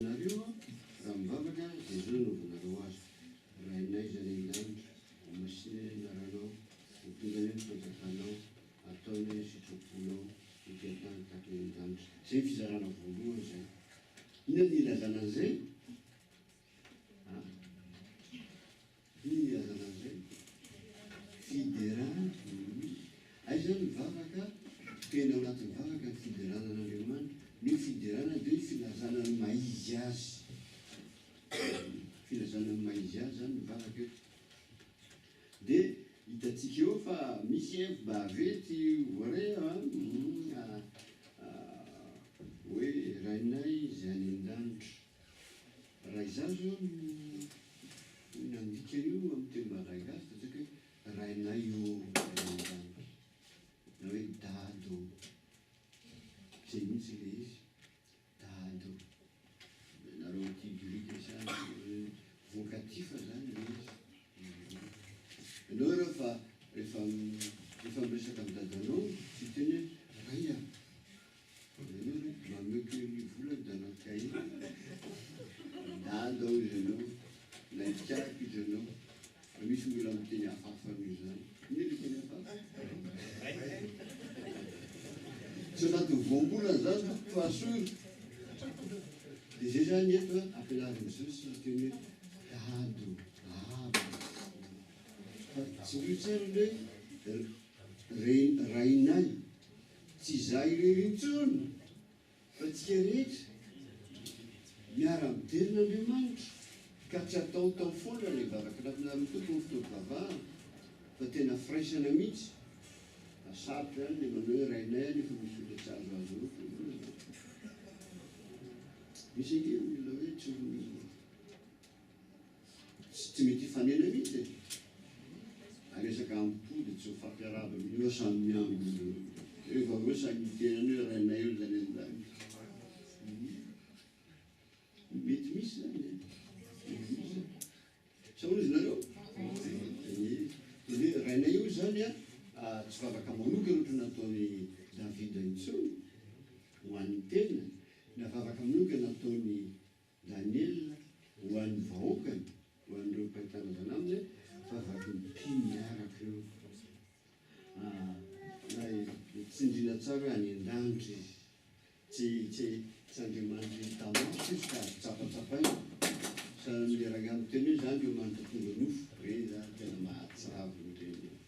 Nareo raha mivavaka dia zao naovanareo azy rainay zany an-danitra masinina ranao mitonga ny fanjakanao ataony hoe sitraponao mitiatany taky ny an-danitra zay fizarana voalohany zay ina ny ilazana an'izay ina ilazana an'izay fiderana ay zany mivavaka tena ao anatin'ny mivavaka ny fiderana an'Andriamanitra ny fiderana dia filazana ny maizy azy filazana ny maizy azy zany mivavaka eo dia hitatsika eo fa misy bavety voare hoe rainay zay any an-danitra raha iza zao nandika io amin'ny teny malagasy tatsika hoe rainay io an-danitra na hoe dado zay mihitsy le izy dado nareo tibirika zany vocatif zany le izy ianao rehefa miresaka amin'ny dadanao tsy teny raia ianao mameko vola da anaty cahier dado ao izy anao naitikako izy anao misy mbola miteny hafahafa io zany mila teny hafahafa tsy anaty voambola zany fahasory dia zay zany eto ampianarin'i Jesosy teny hoe dado fa tsy rio tsara hoe rainay tsy zay irery intsony fa tsika rehetra miara-miderin'Andriamanitra ka tsy atao foana le vavaka anatinareo tokony fitaovavahana fa tena firaisana mihitsy asarotra zany le manao hoe rainay any efa misy olona tsy azo azo misy ake mila hoe tsy mety hifanena mihitsy aresaka ampody tsy ho fampiarava io samy miambo rehefa hoe samy tenany hoe rainay io zany an-dany mety misy zany saozy nareo hoe rainay io zany tsy vavaka manoka loatra nataony Davida intsony ho an'ny tena na vavaka manoka nataony Daniela ho an'ny vahoakany ho an'ireo mpahitana zany aminy vavaka mpimiaraka eo na tsindrina tsara hoe any an-danitra izy tsy Andriamanitra tamaso izy ka tsapatsapaina sany raha amin'ny teny hoe zany eo manitra tonga nofo re zany tena mahatsiravo reny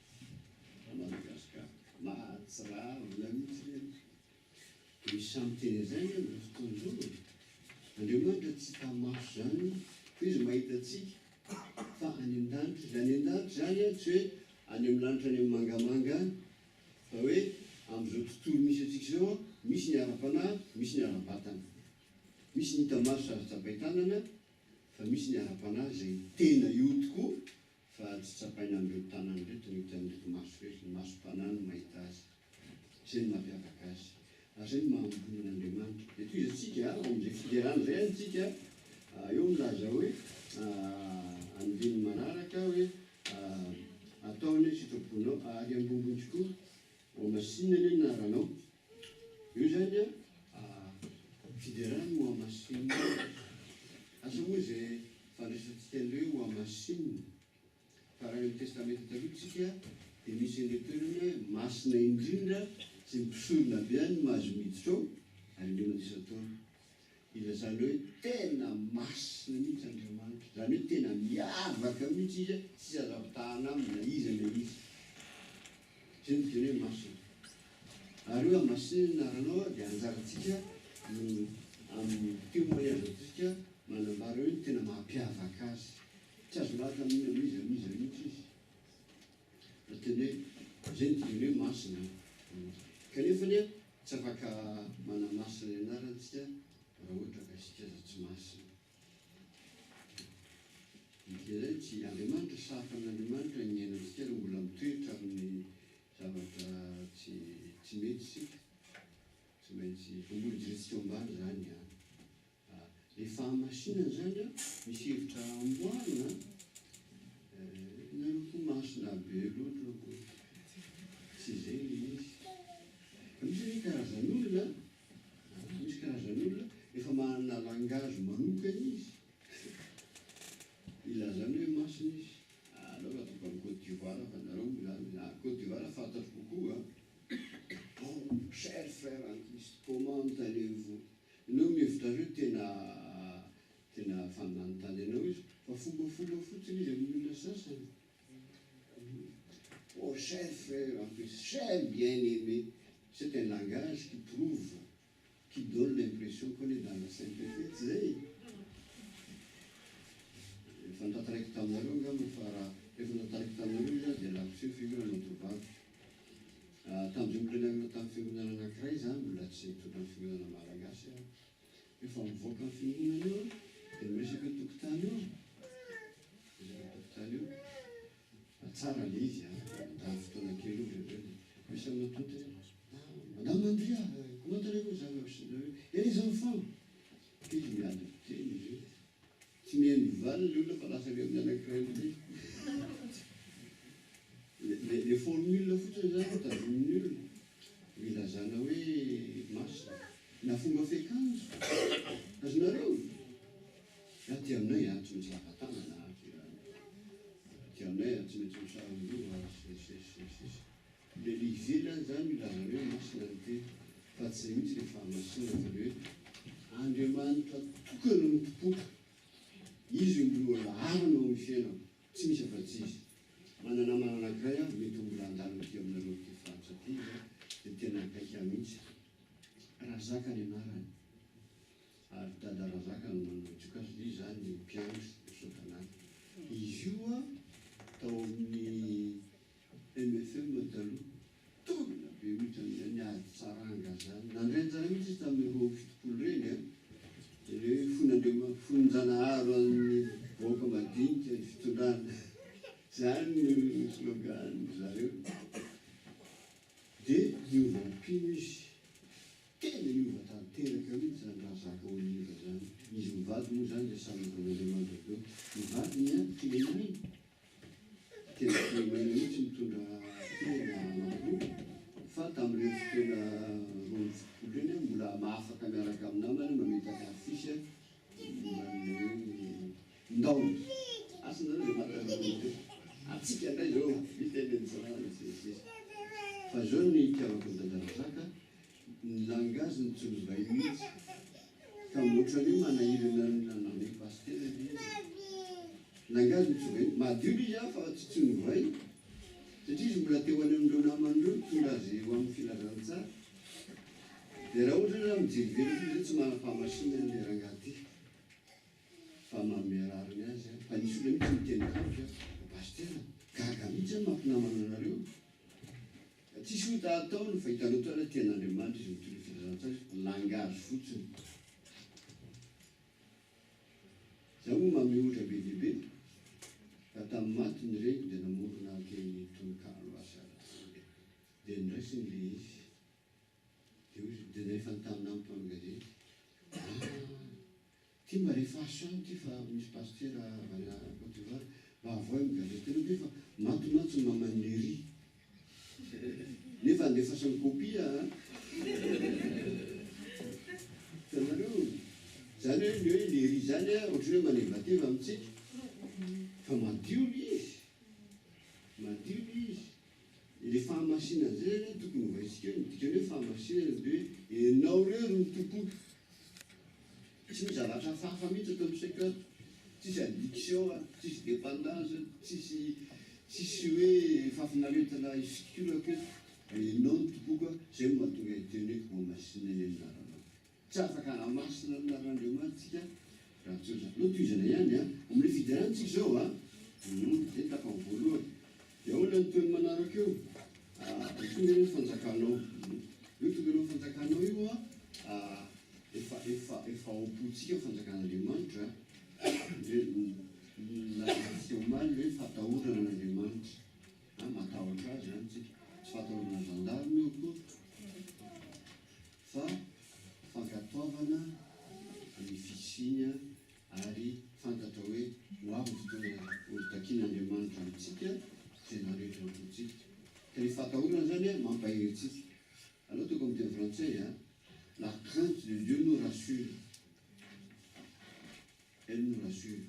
Madagasikara mahatsiravona mihitsy reny misy samy teny zany amin'ny fotoana zao Andriamanitra tsy tamaso zany fa izy mahita atsika fa any an-danitra izy any an-danitra zany tsy hoe any amin'ny lanitra any amin'ny mangamanga any fa hoe amin'izao tontolo misy atsika zao misy ny ara-panahy misy ny ara-batana misy ny tamaso azo tsapain-tanana fa misy ny ara-panahy zay tena io tokoa fa tsy tsapaina amin'ireo tanany reto mety amin'reto maso reto ny masom-panahy no mahita azy zay ny mampiavaka azy ary zay ny mahambonan'Andriamanitra dia toy izy atsika amin'izay fiderana zay antsika eo milaza hoe andiny manaraka hoe ataony sitraponao ary ambombony tokoa ho masinina ny anaranao io zany fiderana ho amasinina asa moa zay fandraisantsika an'ireo ho amasinina fa raha ny testamenta talohatsika dia misy an'ilay toerana masina indrindra sy mpisorona be any mahazo miditra ao ary indreo mandisa taona ilazany hoe tena masina mihitsy Andriamanitra zany hoe tena miavaka mihitsy izy tsy aza-pitahana aminy na izy na izy zay ny teny hoe masina ary hoe amasinina naranao dia anjarantsika amin'ny témoignage manambara hoe tena mampiavaka azy tsy azo lahatra amin'ny izy mihitsy izy teny hoe zay ny teny hoe masina kanefany tsy afaka manamasina ny anarantsika raha ohatra ka isika aza tsy masina zay tsy Andriamanitra safa n'Andriamanitra ny ainantsika raha mbola mitoetra amin'ny zavatra tsy mety sika tsy maintsy mbola jirentsika ambany zany le fahamasinana zany misy hevitra amboarina nareo koa masina be loatra ko tsy zay le izy fa misy karazan'olona efa manana langage manokana izy ilazany hoe masina izy alao atoko amin'ny Côte d'Ivoire fa nareo zany Côte d'Ivoire fantatro kokoa oh cher frère en Christ comment allez-vous ianao mihevitra azy hoe tena fananontany anao izy fa fombafomba fotsiny izy amin'ny olona sasany oh cher frère en Christ cher bien-aimé c'est un langage qui prouve qui donne l'impression qu'on est dans la sainteté tsy zay efa natataraiky taminareo angamba fa raha efa nataraiky taminareo izy dia lakoseho fiangonana tovavy tamin'izay mpirenagna tamin'ny fiangonana anankiray zany mbola tsy mitondra ny fiangonana malagasy efa mivoaka ny fiangonana io dia miresaka tokotany io tokotany io tsara le izy da fotoana kely io zay misy amatonta madame Andrea comment allez-vous ça et les enfants izy miady teny izy tsy mihaino valy le olona fa lasa le amin'ny anankiray amizay le formule fotsiny zany tazomin'ny olona milazana hoe masina na fomba fiakanjo azonareo aty aminay tsy maintsy lavatanana aty aminay tsy maintsy misarondoa le ivelany zany milazana hoe masina ny teny fa tsy zay mihitsy le fahamasina fa le hoe Andriamanitra tokana ny topoka izy mbola laharana ny fiainana tsy misy afa-tsy izy manana anankiray aho mety mbola andalina ty aminareo ty frantsa ty dia tena akaiky mihitsy Razaka ny anarany ary dada Razaka no manojika azy izy zany mpianatra sotanany izy io tao amin'ny MFM taloha tolona be mihitsy niady tsaranga zany nandrenjana mihitsy izy tamin'ny roa fitopolo reny le fonanjanahary amin'ny voaka madinika ny fitondrana zany no slogan zareo dia niova mpino izy tena niova tanteraka mihitsy zany Razaka Oliva zany izy mivady moa zany le samyvan'Andriamanitra teo mivady nya Fileminy tena Fileminy mihitsy mitondra tena maro fa tamin'ireo fotoana roa fitopolo reny mbola mahafaka miaraka amin'ny namany mametaka afisy ndaona asanareo zay mahatanareo atsika ndray zao fitenen'Israely fa zao ny itiavako ny dada Razaka ny langage ny tsolovay mihitsy ka moatrany manahirana naname pasteur langage ny tsolovay madio izy fa tsy tsolovay satria izy mbola teo any amindreo namandreo tonga azy eo amin'ny filazantsara dia raha ohatra zany mijerivery zay tsy manam-pahamasina le rangahy ty fa mamerariny azy fa nisy olona mihitsy miteny kamika pasteur gaga mihitsy mampinamana anareo tsisy hota ataony fa hitanao toana tian'Andriamanitra izy mitondra filazantsara langage fotsiny za moa mameohatra be dia be ka tamin'ny matiny reny dia namorona kely tononkalo asa dia ndraisiny le izy dia nefa nytamin'ny ampoany gazety ty mba rehefa asany ty fa misy pasteur avana Côte d'Ivoire mba avoa amin'ny gazety anao be fa matonatso mamanlery nefa andefasany kopia tanareo zany hoe le hoe lery zany ohatrany hoe manevateva amitsika fa madio izy le fahamasina zay tokony hovaisika midikany hoe fahamasina de enao reo no topoka tsy misy zavatra hafahafa mihitsy atao amintsika tsisy addiction tsisy dépendance tsisy hoe fafinaretana isikirako enao no topoka zay mahatonga iteny hoe fahamasina eny anaranao tsy afaka hamasina anaran'Andriamanitra raha tsy zany lotoizana ihany amin'ny fidirantsika zao zay tapany voalohany dia olona nytoeny manaraka eo tonga eny fanjakanao io tonga eny fanjakanao io efa ompontsika fanjakan'Andriamanitra tsy omaly hoe fatahorana an'Andriamanitra matahotra azy zany tsika tsy fatahorana gendarme io koa fa fankatoavana amin'ny fisiny ary fantatra hoe hoavy fotoana olon-takian'Andriamanitra amitsika tena rehetra ampontsika ka ny fatahorana zany mampahiritsika alors toko amin'ny teny français la crainte de Dieu nous rassure rasuro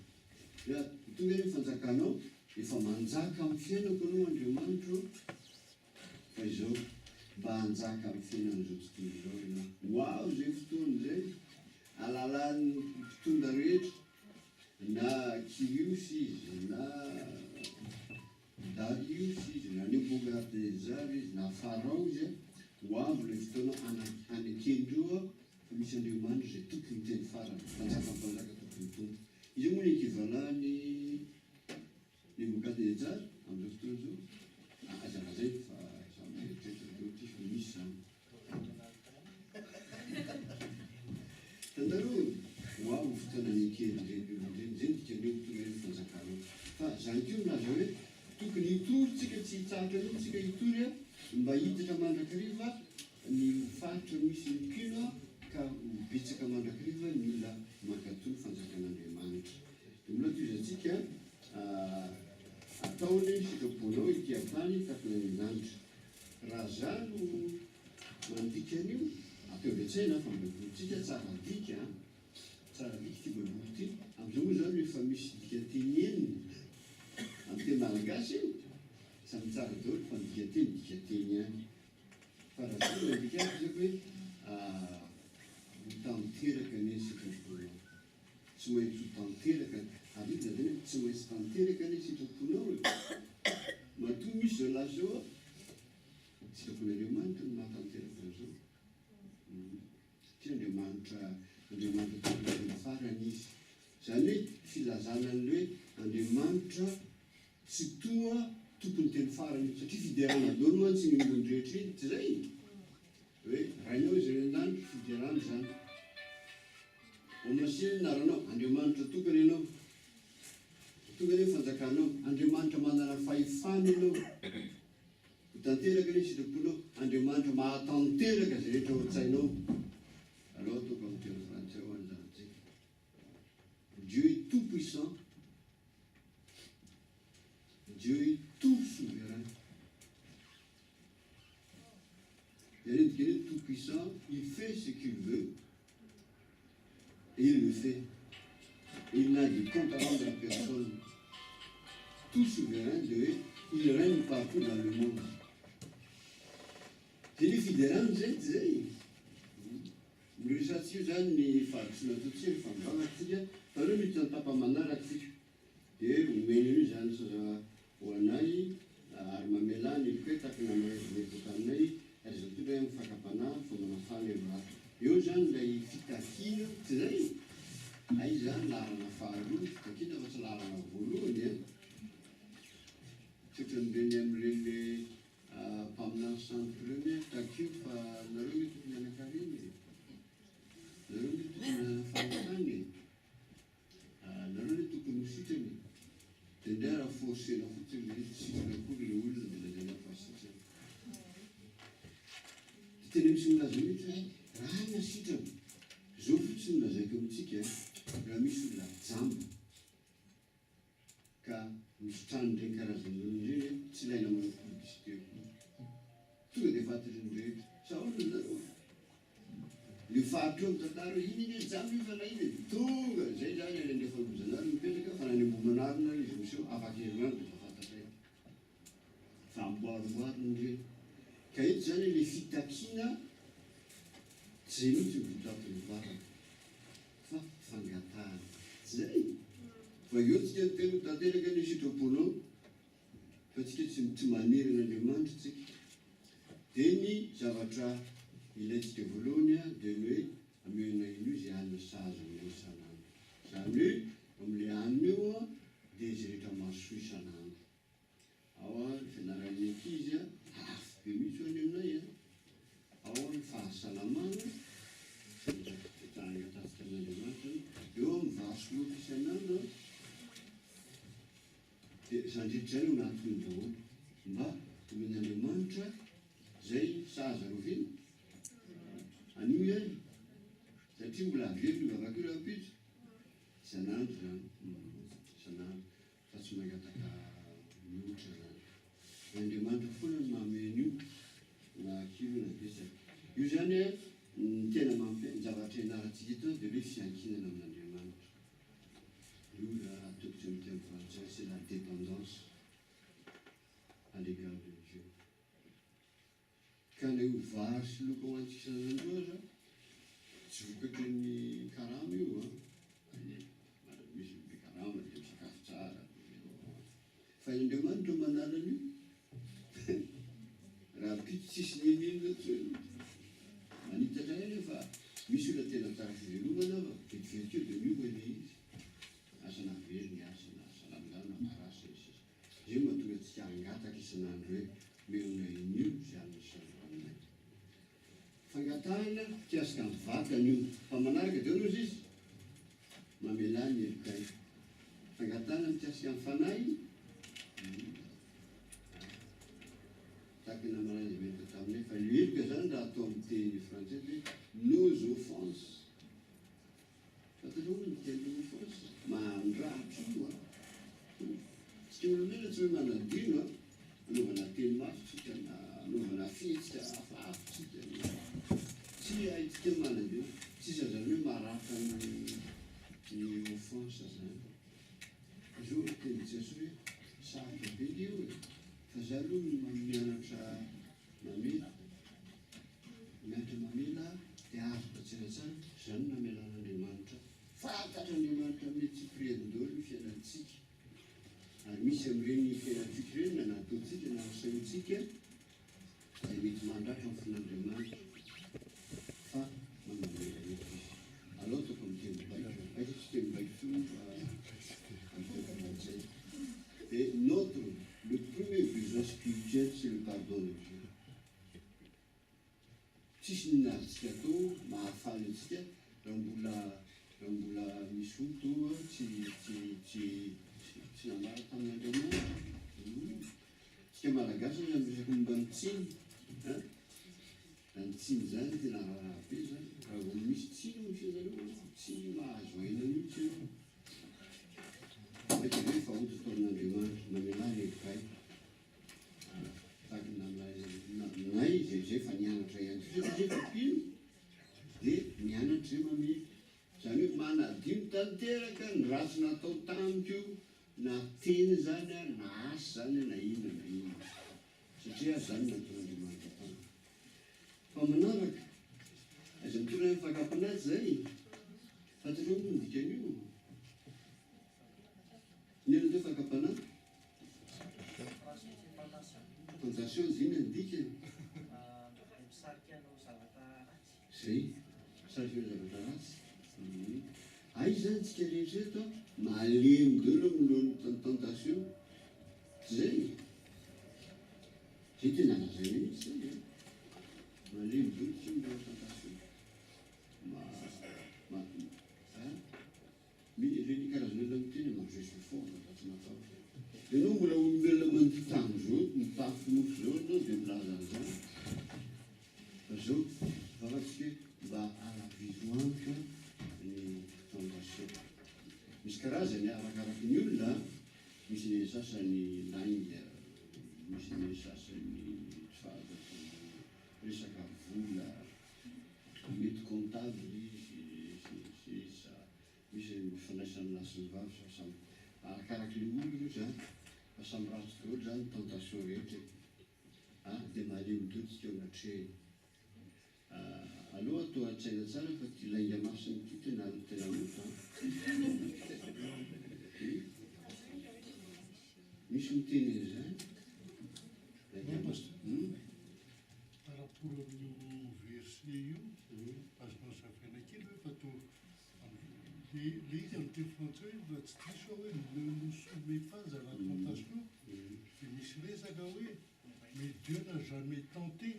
a tonga ny fanjakanao efa manjaka amin'ny fiainako anao Andriamanitra fa izao mba hanjaka amin'ny fiainan'izao tontolo izao ianao hoaho zay fotoana zay alalan'ny mpitondra rehetra na Chios izy na Darius izy na Nebukadnezar izy na Farao izy hoavy le fotoana anakendreo fa misy Andriamanitra zay tokony teny farany fanjakampanjaka tokony tonga izy moa ny ekivalan'ny Nebukadnezar amin'izao fotoana zao azavazay fa samieritreritry fa misy zany tandareo hoavy fotoana anakendry zay dikaneo tonga ny fanjakanao fa zany keo milaza hoe tokony hitorytsika tsy hitsahatra eo tsika hitory mba hitatra mandrakariva ny faritra misy mipino ka betsaka mandrakariva mila mankatoy fanjakan'Andriamanitra de mbola toizatsika ataony sitraponao ity antany takony an-danitra raha zano mandika an'io ampiavetsaina fa mbevolitsika tsara dika ty baiboly ty am'izao moa zany efa misy dika teny eniny amin'ny teny malagasy samy tsara daholo fa dika teny any fa raha zany dika zay hoe tanteraka ane sitraponao tsy maintsy tanteraka ary io zany hoe tsy maintsy tanteraka ane sitraponao matoa misy zao lazy zao sitrapon'Andriamanitra no mahatanteraka zao Andriamanitra tokony farany izy zany hoe filazana an'le hoe Andriamanitra tsy toa tokony teny farany satria fiderana daholo mantsy ny ombony rehetra iny tsy zay hoe rainao izy renanandro fiderana zany omasiny naranao Andriamanitra tokany ianao tokany hoe fanjakanao Andriamanitra manana fahefana ianao tanteraka ny sitraponao Andriamanitra mahatanteraka zay rehetra ao an-tsainao alors ataoko amin'ny teny frantsay ho an'izany tsika Dieu est tout puissant Dieu est tout souverain. Il est tout puissant, il fait ce qu'il veut et il le fait. Il n'a de compte à rendre à personne. Tout souverain, il règne partout dans le monde. C'est les fidèles, c'est nous zany ny fahatsona totsy fampangatsika fa reo mety antapa manaratsika de omeny io zany saza ho anay ary mamelany hoe takina mebokanay ary zao toy hoe mifakapana fomanafany raha eo zany lay fitakina tsy zay ay zany larana faharoa fitakina fa tsy larana voalohany tsotranyireny am'ireny mpaminany centre reny takio fa nareo mety mianakareny nareo mety tokony fanotany nareo le tokony hositrany de ndray raha forcena fotsiny le sitrana akory le olona de lazana fa sitrany de tena misy milaza mihitsy hoe raha na sitrana zao fotsiny lazaiko amitsika raha misy olona jamba ka misy trano ndreny karazany reny tsy ilaina manao publicité tonga de fatatry ny rehetra sahoana nareo le faritra eo mitantara hoe iny iny jamba io fa na iny tonga zay zany andefa lozanary mipetraka fa nanembomanarina izy miseo afaka herinandro de fa fantatray fa amboaroboariny reny ka eto zany le fitakina tsy zay mihitsy mivitapiny varana fa fangatahana tsy zay fa eo tsika tena tanteraka ny sitraponao fa tsika tsy maniry n'Andriamanitra tsika de ny zavatra ilaitsika voalohany de hoe amena ino izy hanina sazy am'le isanandro zany hoe am'le hanina eo de izy rehetra mahasoa isanandro ao fianarany ankizy afo be mihitsy hoany aminay ao ny fahasalamana tangatasika amin'Andriamanitra eo mivasoloka isanandro de zandritra zany ho natony daholo mba omen'Andriamanitra zay saza roviny anio ihany satria mbola averiny vavaka io raha pitso isanandro zany isanandro fa tsy mangataka mihoatra zany Andriamanitra foana ny mahamean'io na kilo na besaka io zany ny tena zavatra ianaratsika eto de hoe fiankinana amin'Andriamanitra traduction du terme français, c'est la dépendance à l'égard de Dieu. Quand nous voyons ce que nous avons tsy vokatry ny karama io misy be karama dia misakafo tsara fa Andriamanitra manala an'io raha pitsy tsisy nenenina tsoe manitatra eny fa misy olona tena tsara fivelomana fa vetivety eo dia miova ilay izy asana very asa salamilana parasa izy zay mahatonga tsika angataka isan'andro hoe meona in'io zay amin'ny saroanay fangatahana tiasika mivatan'io fa manaraka dia anazy izy mamelany elokay fangatahana tiasika mifanahy takina malaza mety taminay fa leloka zany raha atao amin'ny teny français hoe nos offenses fatarona miteny offense mandratro io tsika olomena tsy hoe manadino anaovana teny mafy tsika na anaovana fihetsika hafahafotsika tsy haitsika manadio tsisy zany hoe maraka ny offense zany zao teny Jesosy hoe sarotra be io fa za aloha mianatra mamela mamela dia azoka tsiratsara zany namelan'Andriamanitra fantatr'Andriamanitra mety tsy priadolo ny fiainantsika ary misy amin'ireny fiainantsika ireny na nataontsika na nasaintsika dia mety mandratra amin'ny fon'Andriamanitra fa manamela eto izy alors toko miteny baiko baiko tsy teny baiko amin'izay et le premier besoin spirituel c'est le pardon de Dieu. Tsisy ninazy atao mahafaly antsika raha mbola misy oto tsy namara tamin'Andriamanitra tsika malagasy zany resaka momba ny tsiny ny tsiny zany tena raha be zany raha vao misy tsiny ny fianareo tsy mahazo aina mihitsy io mety hoe fa oto tamin'Andriamanitra mamelany ekay taky nay zay fa nianatra ihany ko zay fa pino dia mianatra zay mamely zany hoe manadino tanteraka ny ratsy natao tamiko na teny zany na asa zany na inona satria zany nataon'Andriamanitra tany fa manaraka aza mitondra ny fakapanazy zay fatareo moa ny dikan'io nena teo fakapanahy tentation zay ny dikany zay misarika zavatra ratsy ay zany tsika rehetrareto malemy dolo amin'ireo tentation zay zay tena lazay mihitsy zay malemy dolo tsy amin'ireo tentation reny karazana olona miteny mahazoso fort ratsy natao ianao mbola olombelona manotany zao mitafy mofo zao anao dia milaza an'izany fa zao faratsika mba alavizoantra ny tentation misy karazany arakaraky ny olona misy ny sasany langy misy ny sasany tsy fahazako resaka vola mety comptable misy fanaisany lasiny vavy sa samy arakaraky le olo io zany fa samy ratsy daholo zany tentation rehetra dia malemy dolo tsika eo anatrehany aloha atao an-tsaina tsara fa ty lainga masiny ty tena mota misy miteny zany par rapport au verset io azonao safiana kely hoe fatao le izy amin'ny teny français raha tsy diso hoe ne nous soumets pas à la tentation dia misy resaka hoe mais Dieu n'a jamais tenté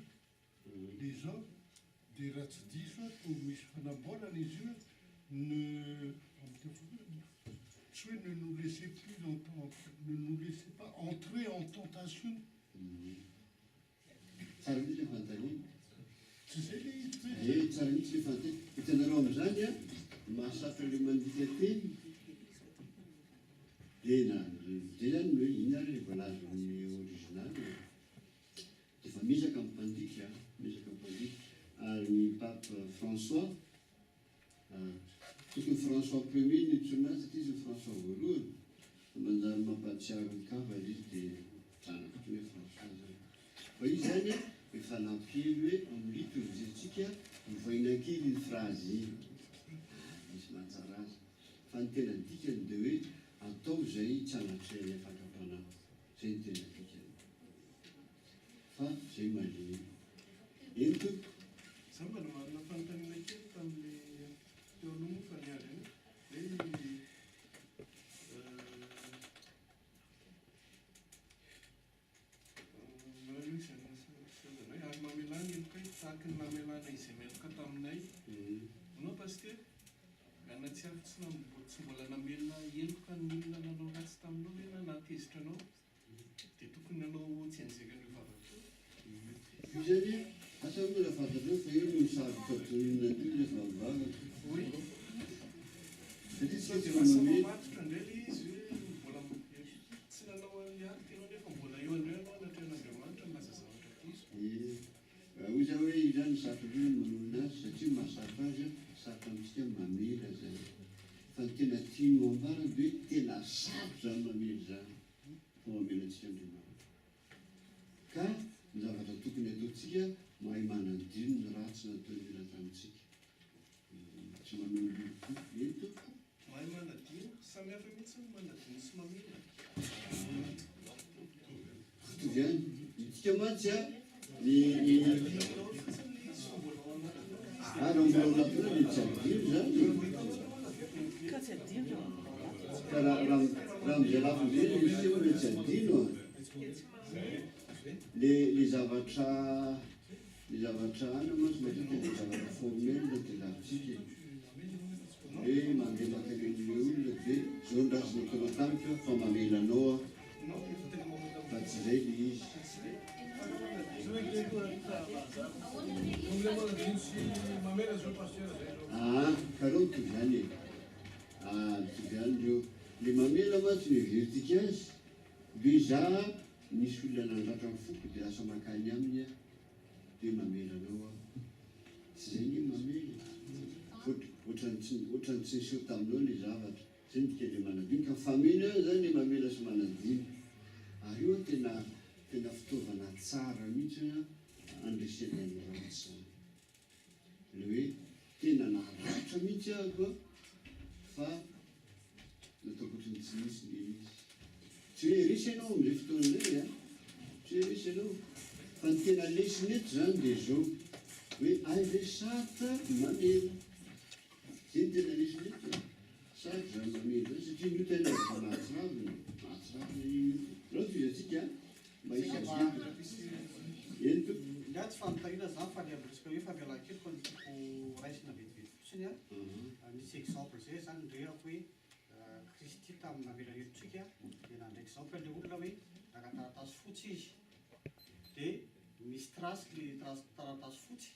les hommes dia raha tsy diso toa misy fanamboarana izy io tsy hoe ne nous laissez pas entrer en tentation tsara mihitsy le fanontaniana tsy zay le izy tsara mihitsy le fanontaniana hitanareo amin'izany mahasatra le mandika teny dia zay zany hoe ina re voalaza ny original dia efa misaka amin'ny mpandika ary ny pape François tokony François premier ny itsona azy satria izy François voalohany fa izy zany a efa nampily hoe amin'ny tovizentsika mivoinankily ny frazy iny misy mahatsara azy fa ny tena dikany dia hoe atao zay tsy anatry ny afaka-panao zay ny tena dikany fa zay maliny eny tompo za mba namarina fanontaniana kely tamin'le teo aloha fa niady eny hoe ary mamelana eloka tahaky ny namelana izay meloka taminay anao pasteur anatsiaro tsy mbola namelona eloka ny milona nanao ratsy taminao hoe na natezitra anao dia tokony nanao tsy anjeka ny vavaka io zany asa mbola fantatrao fa io no sarotra tonina teo rehefa mivavaka oy satria sao tsy dia tsy lasa manome mamatotra indray le izy hoe mbola tsy nanao aniary tenao nefa mbola eo andray anao anatrehan'Andriamanitra milaza zavatra diso hoy za hoe io zany sarotra hoe manolona azy satria mahasarotra azy sarotra amintsika mamela zany fa ny tena tiano ambara dia hoe tena sarotra zany mamely zany fa mamelantsika Andriamanitra ka ny zavatra tokony ataontsika mahay manadino ny ratsy nataony mila tamintsika tsy manolo eto mahay manadino samy hafa mihitsy ny manadino sy mamela mitovy ihany itsika mantsy a ny dinao fotsiny le izy fa mbola ao anatinao raha mbola ao anatiny dia tsy adino zany ka raha amizay lafiny zay misy hoe mety tsy adino le zavatra ana mantsy matetika le zavatra formel dia lavintsika hoe mamelaka ireny olona dia zao ndrasy nataonao tamika fa mamelanao fa tsy zay le izy kareo mitovy ihany e mitovy ihany reo le mamela mantsy mivertika azy be za misy olona nandratra ny foko dia lasa makany aminy a dia mamelanao a tsy zay ny mamela ohatrany tsy niseho taminao le zavatra zay ndika le manadino ka famena zany le mamela sy manadino ary io tena fitaovana tsara mihitsy andresena ny ratsy zany le hoe tena naratra mihitsy ahako fa nataoko ohatrany tsy misy le izy tsy hoe resy ianao am'izay fotoana zay a tsy hoe resy ianao fa ny tena lesiny eto zany dia zao hoe aive sarotra mamela zay ny tena lesiny eto sarotra zany mamela zany satria nio tena mahatsiravina rao toizatsika mba isaiko eny to nda tsy fanontaniana za fa ny amresaka hoe famelan-kely fa nytiko raisina vetivety fotsiny a misy exemple zay zany nrerako hoe Kristy tamin'ny namelan'elotsika dia nandray exemple le olona hoe naka taratasy fotsy izy dia misy trasy le taratasy fotsy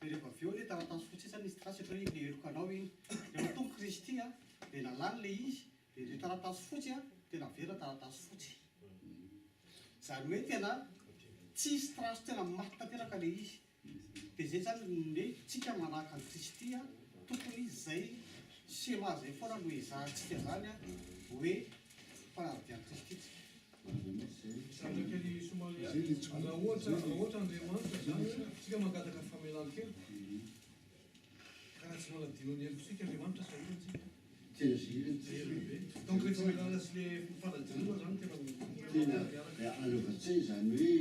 dia rehefa avy eo le taratasy fotsy zany misy trasy ohatra hoe le elokanao iny dia matongo Kristy a dia nalany le izy dia le taratasy fotsy a dia navera taratasy fotsy zany hoe tena tsisy trasy tena maty tanteraka le izy dia zay zany hoe tsika manahaka any Kristy a tokony zay sema zay foana no ezahantsika zany a hoe fanaradian'ny Kristy Sandraka ny Somalia. Raha ohatra Andriamanitra zany tsika mangataka famelan-kely karaha tsy manadino ny helosika Andriamanitra sahirantsika. tena zay Donc rehefa melana sy le fanadinoana zany tena aleovatsay zany hoe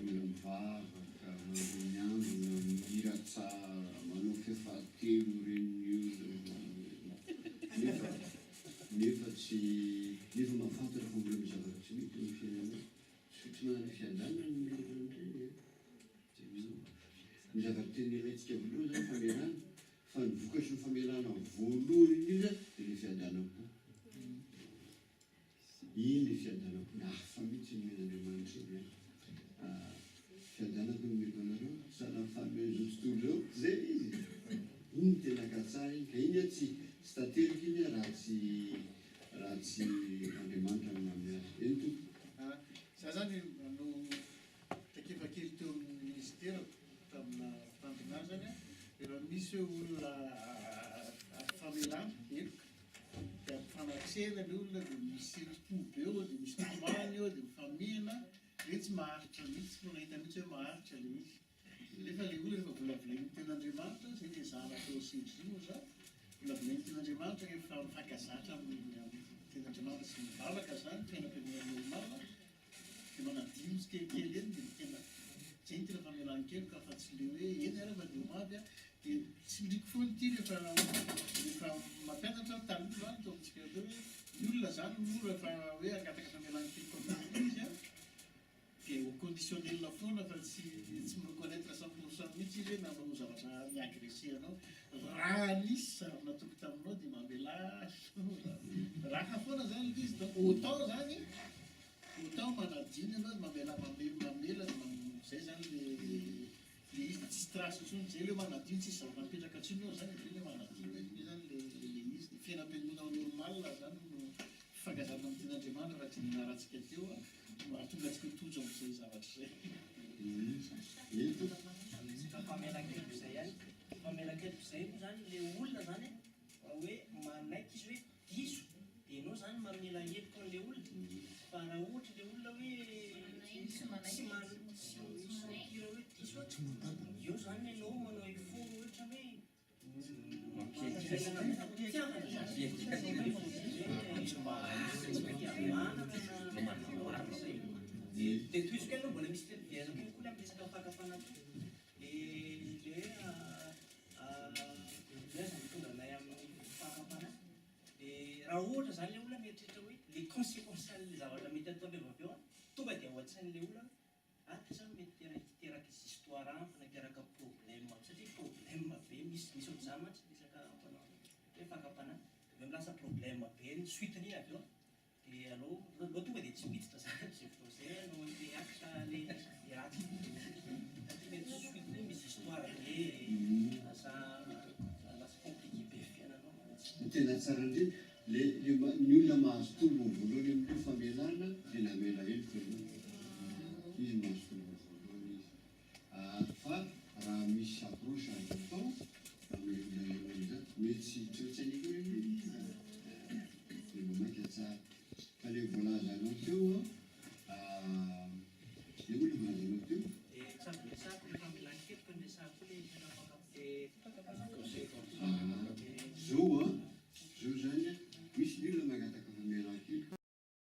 mila mivavaka manao miambina mihira tsara manao fefatelo reny nefa tsy nefa mahafantatra fa mbola mizavaka tsy mety ny fiainana tsy manana fiadanana ny zavatra tena ilayntsika voalohany zany famelana fa ny vokatry ny famelana voalohany indrindra dia le fiadanam-po iny le fiadanam-po nahafa mihitsy ny men'Andriamanitra iny fiadanako ny meko anareo sana famezo tontolo zao zay izy iny tena katsara iny ka iny a tsy tanterika iny a raha tsy Andriamanitra ny mame azy eny tompo za zany no takefakely teo amin'ny ministera tamina fitandrina zany a rehefa misy hoe olona famelana eloka dia fanatrela le olona dia misy setim-po be eo dia misy tomany eo dia mifamena hoe tsy maharitra mihitsy fo nahita mihitsy hoe maharitra le izy nefa le olona rehefa volavolainy ten'andriamanitra zay le zara atao sindrimo za volavolainy ten'andriamanitra rehefa mifankazatra amin'ny ten'andriamanitra sy mivavaka zany fiainam-pianonan'olomalina dia manadimo izy kelikely eny dia tena zay tena famelany kely ka fa tsy le hoe eny ara fa dia mavy a dia tsy ndriky foany ity rehefa mampianatra ny talona zany taontsika teo hoe ny olona zany no rehefa hoe angataka famelany kely koa izy a dia au conditionnel foana fa tsy mireconnaître 100% mihitsy izy hoe nanao zavatra miagressé anao raha nisy zavatra nataoko taminao dia mamela raha foana zany izy donc autant zany autant manadiny anao mamela zay zany le izy tsisy trasy intsony zay le manadiny tsisy zavatra mipetraka atsiny ao zany zay le manadiny io zany le izy dia fiainam-pianonan'olomalina zany no fifankazana amin'ny ten'andriamanitra raha tsy ninaratsika teo a mahatonga atsika tojo amin'izay zavatra zay famelan-keloka izay ihany famelan-keloka izay moa zany le olona zany hoe manaiky izy hoe diso dia ianao zany mamela heloka an'le olona fa raha ohatra le olona hoe tsy mankira hoe diso eo zany ianao manao effort ohatra hoe dia toizy koa aloha mbola misy teliviazako io koa amresaka fakafana to le zany tonga anay amin'ny fakafana dia raha ohatra zany le olona mieritreritra hoe le conséquence le zavatra mety atao avy aveo tonga dia ao an-tsain'le olona zany mety teraka izy histoire ampy na teraka problème satria problème be misy ohatr'izany mantsy resaka ampanao hoe fakafana avy milasa problème be ny suiteny avy eo dia aloha tonga dia tsy miditra zany zay fotoa zay no reaka le ratsy mety suiteny misy histoire be lasa compliqué be fiainanao tena tsara indrindra ny olona mahazo tombony voalohany amin'io famelana dia namela heloka izy mahazo tombony voalohany izy fa raha misy approche azo atao amin'ny olona ianao zany mety tsy tsotra ny